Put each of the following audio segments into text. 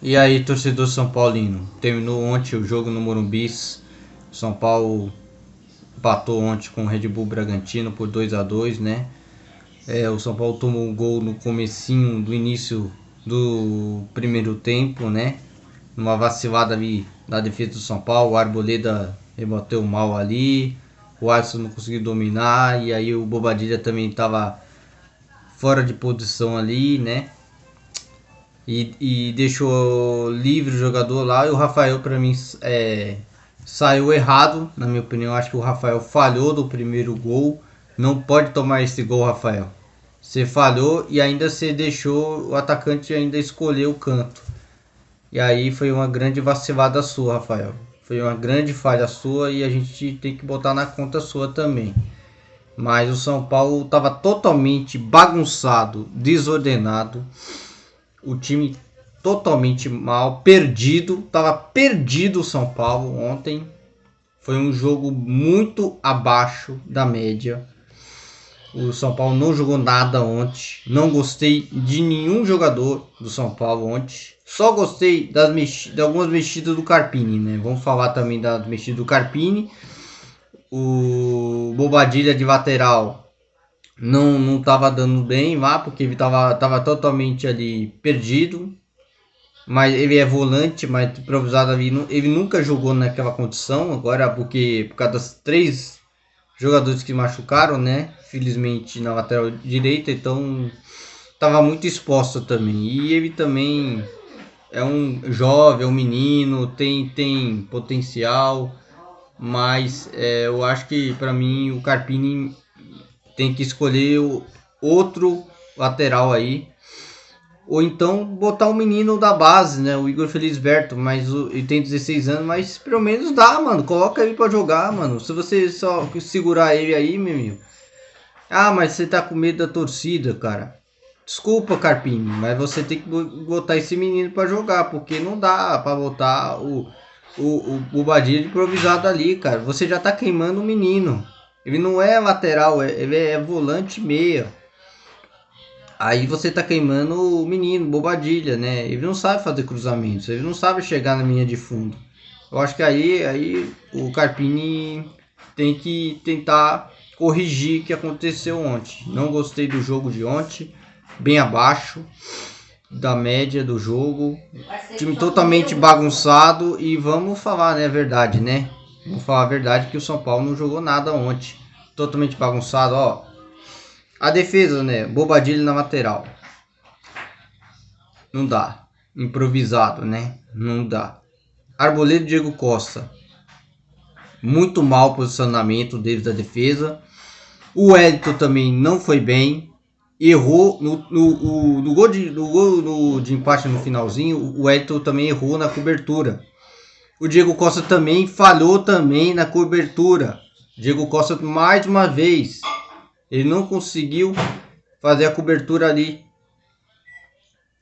E aí, torcedor São Paulino, terminou ontem o jogo no Morumbi. São Paulo empatou ontem com o Red Bull Bragantino por 2-2, né? O São Paulo tomou um gol no comecinho do início do primeiro tempo, né? Numa vacilada ali da defesa do São Paulo, o Arboleda rebateu mal ali, o Alisson não conseguiu dominar, e aí o Bobadilha também estava fora de posição ali, né? E deixou livre o jogador lá. E o Rafael, para mim, saiu errado, na minha opinião. Acho que o Rafael falhou do primeiro gol. Não pode tomar esse gol, Rafael. Você falhou e ainda você deixou o atacante ainda escolher o canto. E aí foi uma grande vacilada sua, Rafael. Foi uma grande falha sua e a gente tem que botar na conta sua também. Mas o São Paulo estava totalmente bagunçado, desordenado. O time totalmente mal, perdido. Tava perdido o São Paulo ontem. Foi um jogo muito abaixo da média. O São Paulo não jogou nada ontem. Não gostei de nenhum jogador do São Paulo ontem. Só gostei de algumas mexidas do Carpini, né? Vamos falar também das mexidas do Carpini. O Bobadilha de lateral não tava dando bem lá, porque ele tava totalmente ali perdido. Mas ele é volante, mas improvisado ali. Ele nunca jogou naquela condição. Agora, por causa das 3 jogadores que machucaram, né? Felizmente na lateral direita, então tava muito exposto também. E ele também é um jovem, é um menino, tem potencial. Mas eu acho que para mim o Carpini tem que escolher outro lateral aí. Ou então botar um menino da base, né? O Igor Felisberto, mas ele tem 16 anos, mas pelo menos dá, mano. Coloca ele pra jogar, mano. Se você só segurar ele aí, meu amigo. Ah, mas você tá com medo da torcida, cara. Desculpa, Carpini, mas você tem que botar esse menino pra jogar, porque não dá pra botar o Badilha improvisado ali, cara. Você já tá queimando o menino. Ele não é lateral, ele é volante meia. Aí você tá queimando o menino, Bobadilha, né? Ele não sabe fazer cruzamentos, ele não sabe chegar na linha de fundo. Eu acho que aí o Carpini tem que tentar corrigir o que aconteceu ontem. Não gostei do jogo de ontem, bem abaixo da média do jogo. Time totalmente bagunçado e vamos falar, né, a verdade, né? Vamos falar a verdade que o São Paulo não jogou nada ontem. Totalmente bagunçado, ó. A defesa, né? Bobadilha na lateral. Não dá. Improvisado, né? Não dá. Arboleda e Diego Costa. Muito mal posicionamento deles da defesa. O Wellington também não foi bem. Errou no gol de empate no finalzinho. O Wellington também errou na cobertura. O Diego Costa também falhou também na cobertura. Diego Costa mais uma vez. Ele não conseguiu fazer a cobertura ali.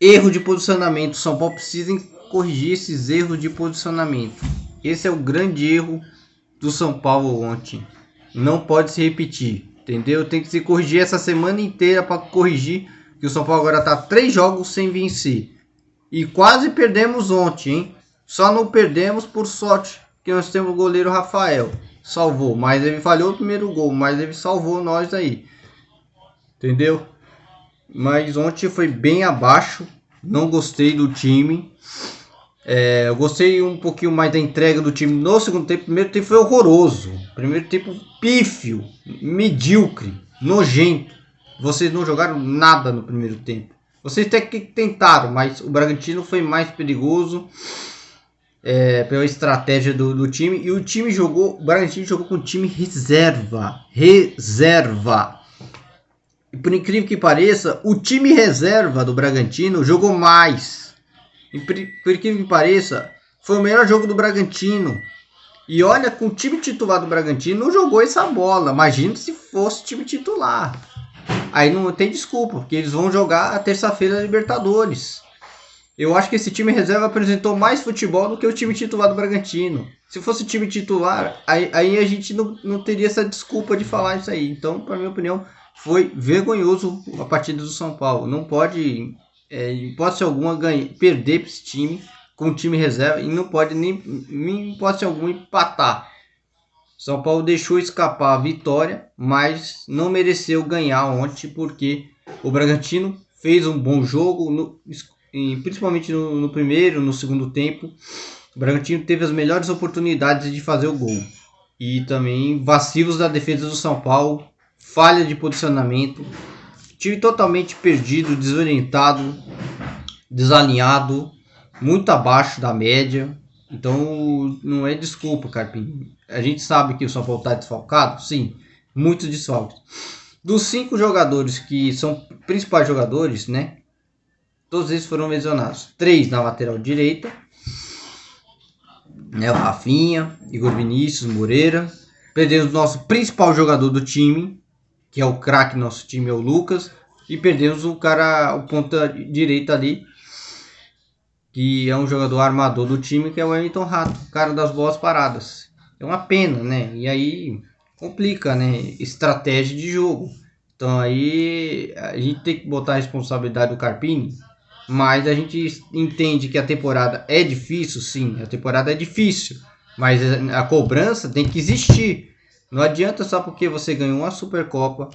Erro de posicionamento. O São Paulo precisa corrigir esses erros de posicionamento. Esse é o grande erro do São Paulo ontem. Não pode se repetir. Entendeu? Tem que se corrigir essa semana inteira para corrigir. Que o São Paulo agora está 3 jogos sem vencer. E quase perdemos ontem, hein? Só não perdemos por sorte que nós temos o goleiro Rafael. Salvou, mas ele falhou o primeiro gol, mas ele salvou nós aí. Entendeu? Mas ontem foi bem abaixo. Não gostei do time. Eu gostei um pouquinho mais da entrega do time no segundo tempo. O primeiro tempo foi horroroso. Primeiro tempo pífio, medíocre, nojento. Vocês não jogaram nada no primeiro tempo. Vocês até que tentaram, mas o Bragantino foi mais perigoso. Pela estratégia do time. E o time jogou. O Bragantino jogou com o time reserva. E por incrível que pareça, o time reserva do Bragantino jogou mais. E por incrível que pareça, foi o melhor jogo do Bragantino. E olha, com o time titular do Bragantino não jogou essa bola. Imagina se fosse time titular. Aí não tem desculpa, porque eles vão jogar a terça-feira da Libertadores. Eu acho que esse time reserva apresentou mais futebol do que o time titular do Bragantino. Se fosse o time titular, aí a gente não teria essa desculpa de falar isso aí. Então, para minha opinião, foi vergonhoso a partida do São Paulo. Não pode em hipótese alguma perder para esse time com o time reserva e não pode nem em hipótese alguma empatar. São Paulo deixou escapar a vitória, mas não mereceu ganhar ontem porque o Bragantino fez um bom jogo, principalmente no primeiro, no segundo tempo. O Bragantino teve as melhores oportunidades de fazer o gol. E também vacilos da defesa do São Paulo, falha de posicionamento, time totalmente perdido, desorientado, desalinhado, muito abaixo da média. Então não é desculpa, Carpini. A gente sabe que o São Paulo está desfalcado, sim, muitos desfalques. Dos 5 jogadores que são principais jogadores, né? Todos eles foram lesionados. 3 na lateral direita, né? O Rafinha, Igor Vinícius, Moreira. Perdemos o nosso principal jogador do time, que é o craque do nosso time, é o Lucas. E perdemos o ponta direita ali, que é um jogador armador do time, que é o Wellington Rato, o cara das bolas paradas. É uma pena, né? E aí complica, né? Estratégia de jogo. Então aí a gente tem que botar a responsabilidade do Carpini, mas a gente entende que a temporada é difícil, sim, a temporada é difícil, mas a cobrança tem que existir. Não adianta só porque você ganhou uma Supercopa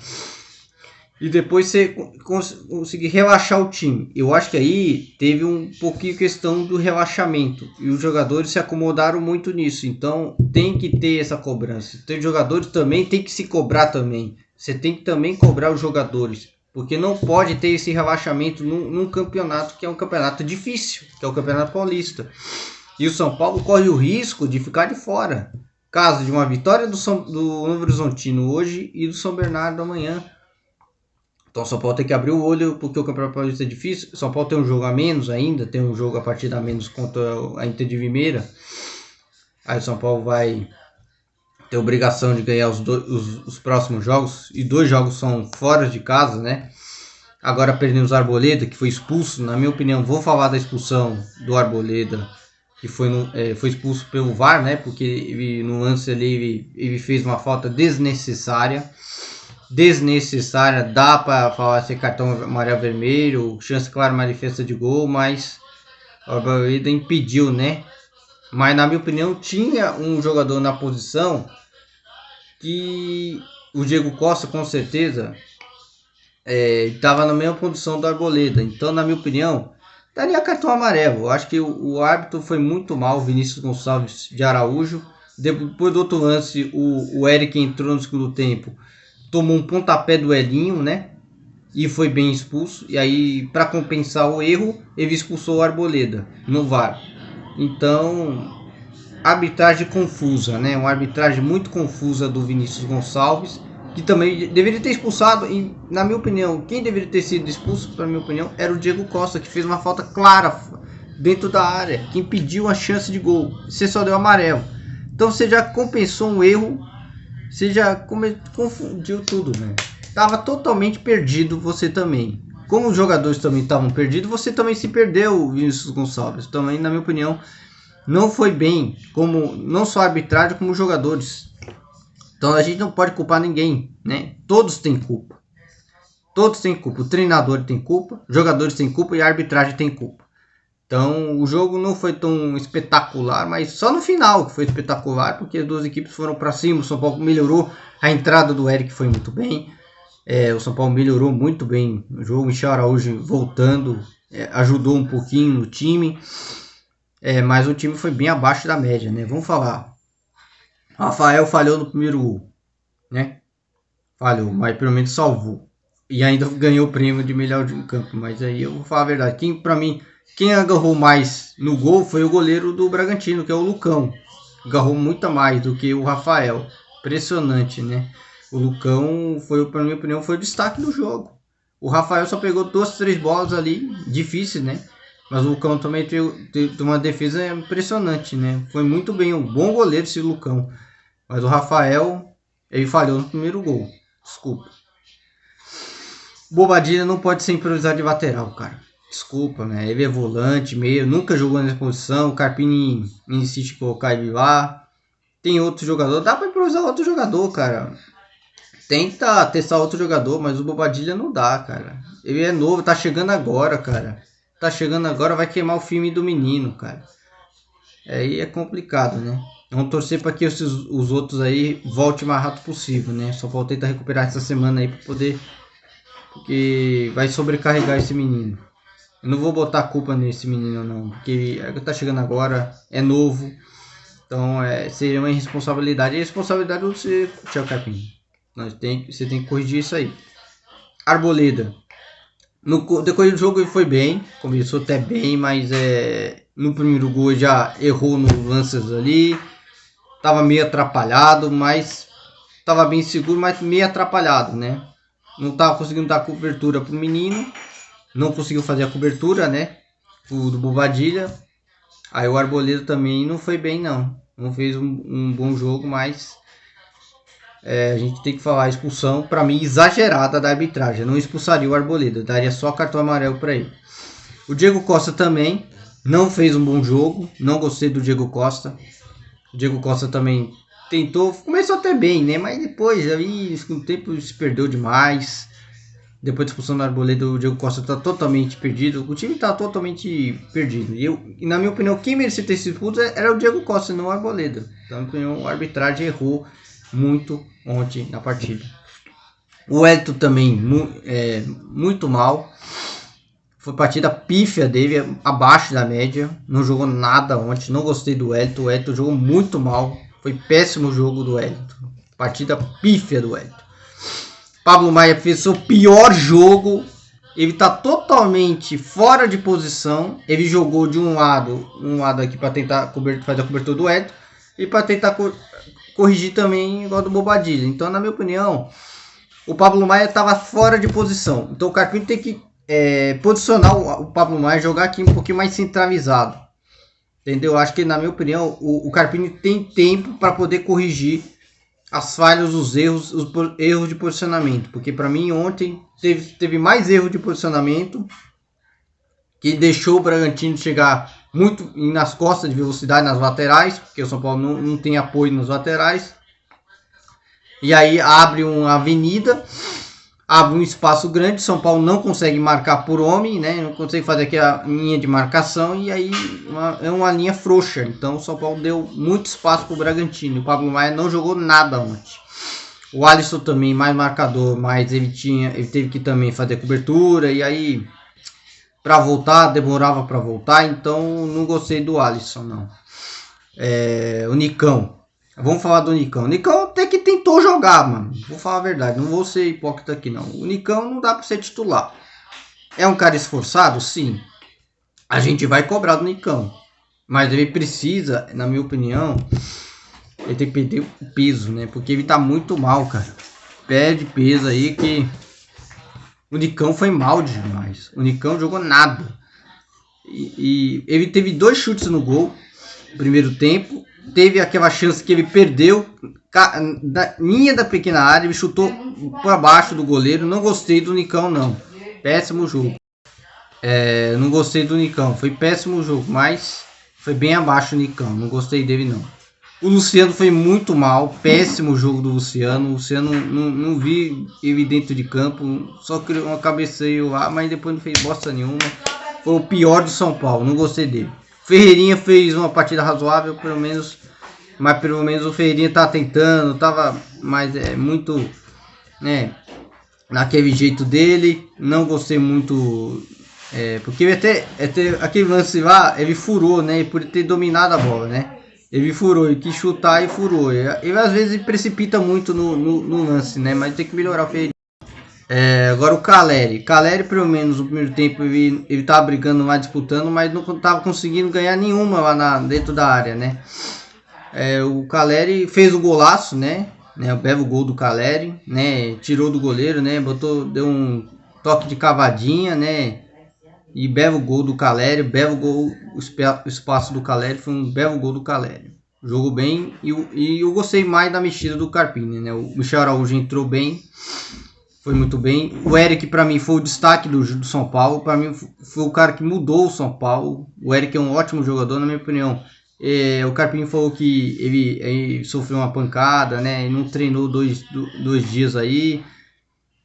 e depois você conseguir relaxar o time. Eu acho que aí teve um pouquinho questão do relaxamento. E os jogadores se acomodaram muito nisso. Então tem que ter essa cobrança. Tem jogadores também, tem que se cobrar também. Você tem que também cobrar os jogadores. Porque não pode ter esse relaxamento num campeonato que é um campeonato difícil. Que é o Campeonato Paulista. E o São Paulo corre o risco de ficar de fora. Caso de uma vitória do Novo Horizontino hoje e do São Bernardo amanhã. Então o São Paulo tem que abrir o olho porque o Campeonato Paulista é difícil. O São Paulo tem um jogo a menos ainda, tem um jogo a partida a menos contra a Inter de Limeira. Aí o São Paulo vai ter obrigação de ganhar os próximos jogos. E 2 jogos são fora de casa, né? Agora perdemos o Arboleda, que foi expulso. Na minha opinião, vou falar da expulsão do Arboleda, que foi expulso pelo VAR, né? Porque no lance ali ele fez uma falta desnecessária, dá para falar se é cartão amarelo vermelho, chance clara manifesta de gol, mas o Arboleda impediu, né? Mas na minha opinião tinha um jogador na posição que o Diego Costa com certeza estava na mesma posição do Arboleda, então na minha opinião daria cartão amarelo. Eu acho que o árbitro foi muito mal, Vinícius Gonçalves de Araújo. Depois do outro lance, o Eric entrou no segundo tempo, tomou um pontapé do Elinho, né? E foi bem expulso. E aí, para compensar o erro, ele expulsou o Arboleda no VAR. Então, arbitragem confusa, né? Uma arbitragem muito confusa do Vinícius Gonçalves, que também deveria ter expulsado. E, na minha opinião, quem deveria ter sido expulso, na minha opinião, era o Diego Costa, que fez uma falta clara dentro da área, que impediu a chance de gol. Você só deu amarelo. Então, você já compensou um erro. Você já confundiu tudo, né? Tava totalmente perdido você também. Como os jogadores também estavam perdidos, você também se perdeu, Vinícius Gonçalves. Também, na minha opinião, não foi bem, como não só a arbitragem, como os jogadores. Então a gente não pode culpar ninguém, né? Todos têm culpa. Todos têm culpa. O treinador tem culpa, os jogadores têm culpa e a arbitragem tem culpa. Então o jogo não foi tão espetacular, mas só no final que foi espetacular, porque as duas equipes foram para cima. O São Paulo melhorou, a entrada do Eric foi muito bem. O São Paulo melhorou muito bem no jogo. O Michel Araújo voltando ajudou um pouquinho no time, mas o time foi bem abaixo da média, né? Vamos falar. O Rafael falhou no primeiro gol, né? Falhou, mas pelo menos salvou. E ainda ganhou o prêmio de melhor de campo. Mas aí eu vou falar a verdade. Quem agarrou mais no gol foi o goleiro do Bragantino, que é o Lucão. Agarrou muito mais do que o Rafael. Impressionante, né? O Lucão, na minha opinião, foi o destaque do jogo. O Rafael só pegou 2, 3 bolas ali, difíceis, né? Mas o Lucão também teve uma defesa impressionante, né? Foi muito bem, um bom goleiro esse Lucão. Mas o Rafael, ele falhou no primeiro gol. Desculpa. Bobadilha não pode ser improvisado de lateral, cara. Desculpa, né? Ele é volante, meio, nunca jogou nessa posição. O Carpini insiste em colocar ele lá. Tem outro jogador, dá pra improvisar outro jogador, cara. Tenta testar outro jogador, mas o Bobadilha não dá, cara. Ele é novo, tá chegando agora, cara. Tá chegando agora, vai queimar o filme do menino, cara. Aí é complicado, né? Vamos torcer para que os outros aí voltem o mais rápido possível, né? Só falta tentar recuperar essa semana aí para poder... Porque vai sobrecarregar esse menino. Eu não vou botar a culpa nesse menino não, porque tá chegando agora, é novo. Então seria uma irresponsabilidade. E a responsabilidade é você, Thiago Carpini. Você tem que corrigir isso aí. Arboleda. No decorrer do jogo ele foi bem, começou até bem, mas no primeiro gol já errou nos lances ali. Tava meio atrapalhado, mas tava bem seguro, mas meio atrapalhado, né? Não tava conseguindo dar cobertura pro menino. Não conseguiu fazer a cobertura, né? Do Bobadilha. Aí o Arboleda também não foi bem, não. Não fez um bom jogo, mas a gente tem que falar a expulsão, para mim, exagerada da arbitragem. Eu não expulsaria o Arboleda, daria só cartão amarelo para ele. O Diego Costa também não fez um bom jogo. Não gostei do Diego Costa. O Diego Costa também tentou, começou até bem, né? Mas depois, aí, com o tempo, se perdeu demais. Depois da expulsão do Arboleda, o Diego Costa está totalmente perdido. O time está totalmente perdido. E na minha opinião, quem merecia ter sido expulso era o Diego Costa, não o Arboleda. Na minha opinião, a arbitragem errou muito ontem na partida. O Wellington também, muito mal. Foi partida pífia dele, abaixo da média. Não jogou nada ontem. Não gostei do Wellington. O Wellington jogou muito mal. Foi péssimo o jogo do Wellington. Partida pífia do Wellington. Pablo Maia fez seu pior jogo. Ele está totalmente fora de posição. Ele jogou de um lado aqui para tentar fazer a cobertura do Wellington. E para tentar corrigir também igual do Bobadilha. Então, na minha opinião, o Pablo Maia estava fora de posição. Então o Carpini tem que posicionar o Pablo Maia, jogar aqui um pouquinho mais centralizado. Entendeu? Acho que, na minha opinião, o Carpini tem tempo para poder corrigir as falhas, os erros de posicionamento. Porque para mim ontem teve mais erro de posicionamento, que deixou o Bragantino chegar muito nas costas de velocidade nas laterais, porque o São Paulo não tem apoio nas laterais. E aí abre uma avenida, abre um espaço grande. São Paulo não consegue marcar por homem, né? Não consegue fazer aqui a linha de marcação, e aí é uma linha frouxa. Então o São Paulo deu muito espaço para o Bragantino. O Pablo Maia não jogou nada ontem. O Alisson também mais marcador, mas ele teve que também fazer cobertura, e aí para voltar demorava para voltar. Então não gostei do Alisson, não. O Nicão. Vamos falar do Nicão. O Nicão até que tentou jogar, mano. Vou falar a verdade. Não vou ser hipócrita aqui, não. O Nicão não dá para ser titular. É um cara esforçado? Sim. A gente vai cobrar do Nicão. Mas ele precisa, na minha opinião, ele tem que perder o peso, né? Porque ele tá muito mal, cara. Perde peso aí que... O Nicão foi mal demais. O Nicão jogou nada. E ele teve 2 chutes no gol no primeiro tempo. Teve aquela chance que ele perdeu da linha da pequena área. Ele chutou para baixo do goleiro. Não gostei do Nicão, não. Péssimo jogo. Não gostei do Nicão. Foi péssimo jogo, mas foi bem abaixo o Nicão. Não gostei dele, não. O Luciano foi muito mal. Péssimo jogo do Luciano. O Luciano não vi ele dentro de campo. Só criou uma cabeceio lá, mas depois não fez bosta nenhuma. Foi o pior do São Paulo. Não gostei dele. Ferreirinha fez uma partida razoável, pelo menos o Ferreirinha tá tentando, mas muito, né, naquele jeito dele. Não gostei muito, porque ele até aquele lance lá, ele furou, né, por ter dominado a bola, né, ele furou, ele quis chutar e furou. Ele às vezes precipita muito no lance, né, mas tem que melhorar o Ferreirinha. Agora o Caleri, pelo menos no primeiro tempo ele tava brigando mais, disputando, mas não tava conseguindo ganhar nenhuma lá dentro da área, né? O Caleri fez o golaço, né? O belo gol do Caleri, né? Tirou do goleiro, né? Deu um toque de cavadinha, né? E belo gol do Caleri, belo gol, o espaço do Caleri foi um belo gol do Caleri. Jogou bem e eu gostei mais da mexida do Carpini, né? O Michel Araújo entrou bem. Foi muito bem. O Eric, para mim, foi o destaque do São Paulo. Para mim, foi o cara que mudou o São Paulo. O Eric é um ótimo jogador, na minha opinião. O Carpini falou que ele sofreu uma pancada, né? Ele não treinou dois dias aí.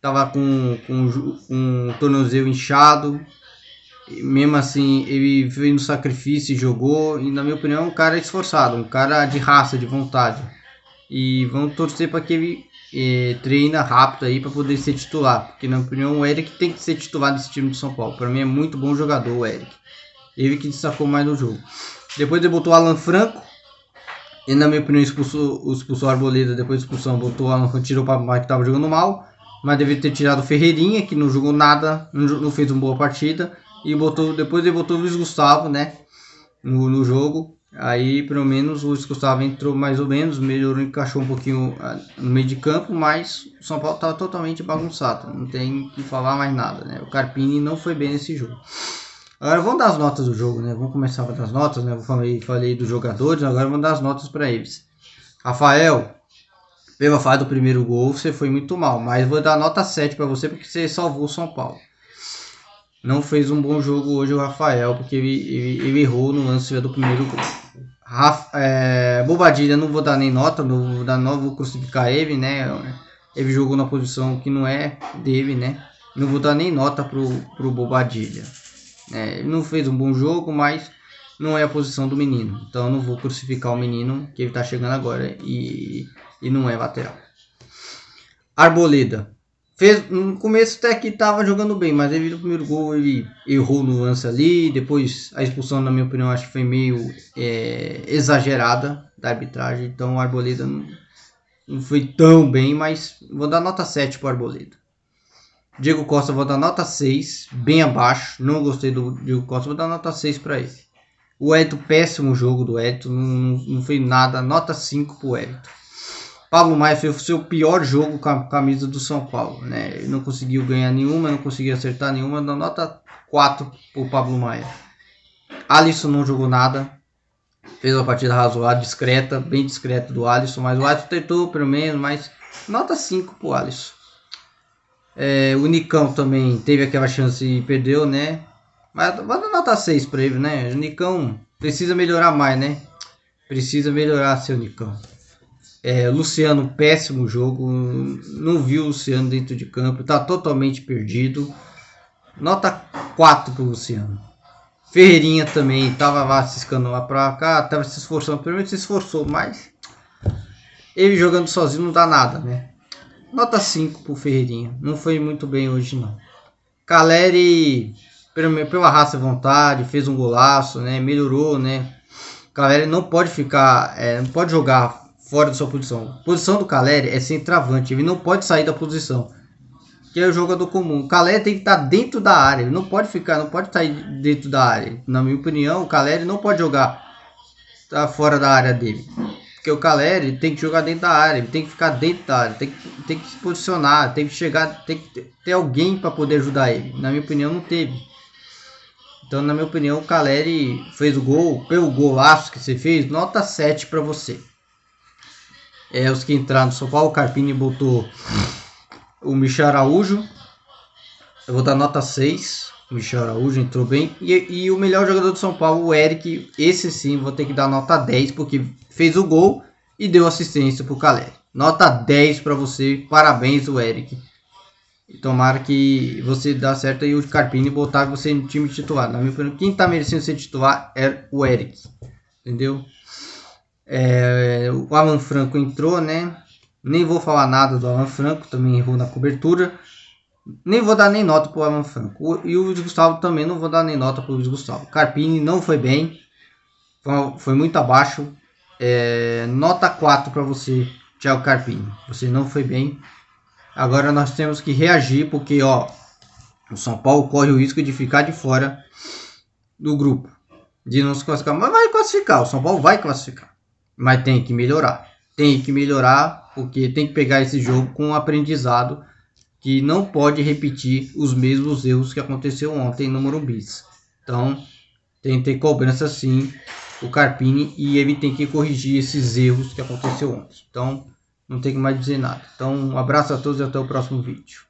tava com um tornozelo inchado. Mesmo assim, ele fez no sacrifício e jogou. E na minha opinião, é um cara esforçado, um cara de raça, de vontade. E vamos torcer para que ele treina rápido aí para poder ser titular. Porque na minha opinião, o Eric tem que ser titular desse time do São Paulo. Para mim é muito bom jogador o Eric. Ele que destacou mais no jogo. Depois ele botou o Alan Franco. E na minha opinião expulsou o Arboleda. Depois da expulsão botou o Alan Franco, tirou para o que estava jogando mal. Mas deveria ter tirado o Ferreirinha, que não jogou nada, não fez uma boa partida. E depois ele botou o Luiz Gustavo, né, no jogo. Aí pelo menos o Luiz Gustavo entrou mais ou menos, melhorou, encaixou um pouquinho no meio de campo, mas o São Paulo estava totalmente bagunçado, não tem que falar mais nada, né? O Carpini não foi bem nesse jogo. Agora vamos dar as notas do jogo, né? Vamos começar a dar as notas, né? Eu falei dos jogadores, agora vamos dar as notas para eles. Rafael, pela falha do primeiro gol, você foi muito mal, mas vou dar nota 7 para você porque você salvou o São Paulo. Não fez um bom jogo hoje o Rafael, porque ele errou no lance do primeiro gol. Bobadilha, não vou dar nem nota, vou crucificar ele, né? Ele jogou na posição que não é dele, né? Não vou dar nem nota pro Bobadilha. Ele não fez um bom jogo, mas não é a posição do menino. Então eu não vou crucificar o menino, que ele tá chegando agora e não é lateral. Arboleda. No começo até que estava jogando bem, mas ele no primeiro gol ele errou no lance ali. Depois a expulsão, na minha opinião, acho que foi meio exagerada da arbitragem. Então o Arboleda não foi tão bem, mas vou dar nota 7 para o Arboleda. Diego Costa, vou dar nota 6, bem abaixo. Não gostei do Diego Costa, vou dar nota 6 para ele. O Edson, péssimo jogo do Edson, não fez nada, nota 5 para o Edson. Pablo Maia fez o seu pior jogo com a camisa do São Paulo, né? Ele não conseguiu ganhar nenhuma, não conseguiu acertar nenhuma, dá nota 4 para o Pablo Maia. Alisson não jogou nada, fez uma partida razoável, discreta, bem discreta do Alisson, mas o Alisson tentou pelo menos, mas nota 5 para o Alisson. O Nicão também teve aquela chance e perdeu, né? Mas vou dar nota 6 para ele, né? O Nicão precisa melhorar mais, né? Precisa melhorar, seu Nicão. Luciano, péssimo jogo. Não viu o Luciano dentro de campo. Está totalmente perdido. Nota 4 para o Luciano. Ferreirinha também estava lá ciscando lá para cá. Estava se esforçando. Primeiro se esforçou, mas ele jogando sozinho não dá nada, né? Nota 5 para o Ferreirinha. Não foi muito bem hoje, não. Caleri, pela raça e vontade, fez um golaço, né? Melhorou, né? Caleri não pode ficar, não pode jogar fora da sua posição. A posição do Caleri é centroavante, ele não pode sair da posição, que é o jogador comum. O Caleri tem que estar dentro da área, ele não pode sair dentro da área. Na minha opinião, o Caleri não pode jogar fora da área dele, porque o Caleri tem que jogar dentro da área, ele tem que ficar dentro da área, tem que se posicionar, tem que chegar, tem que ter alguém para poder ajudar ele. Na minha opinião, não teve. Então, na minha opinião, o Caleri fez o gol, pelo golaço que você fez, nota 7 para você. Os que entraram no São Paulo, o Carpini botou o Michel Araújo. Eu vou dar nota 6. O Michel Araújo entrou bem. E o melhor jogador do São Paulo, o Eric. Esse sim, vou ter que dar nota 10, porque fez o gol e deu assistência para o Caleri. Nota 10 para você. Parabéns, o Eric. E tomara que você dê certo e o Carpini botar você no time titular. Na minha opinião, quem está merecendo ser titular é o Eric. Entendeu? O Alan Franco entrou, né? Nem vou falar nada do Alan Franco, também errou na cobertura. Nem vou dar nem nota para o Alan Franco. E o Luiz Gustavo também não vou dar nem nota para o Luiz Gustavo. Carpini não foi bem, foi muito abaixo. Nota 4 para você, Thiago Carpini. Você não foi bem. Agora nós temos que reagir, porque o São Paulo corre o risco de ficar de fora do grupo, de não se classificar. Mas vai classificar, o São Paulo vai classificar. Mas tem que melhorar. Porque tem que pegar esse jogo com um aprendizado, que não pode repetir os mesmos erros que aconteceu ontem no Morumbi. Então, tem que ter cobrança sim o Carpini, e ele tem que corrigir esses erros que aconteceu ontem. Então, não tem que mais dizer nada. Então, um abraço a todos e até o próximo vídeo.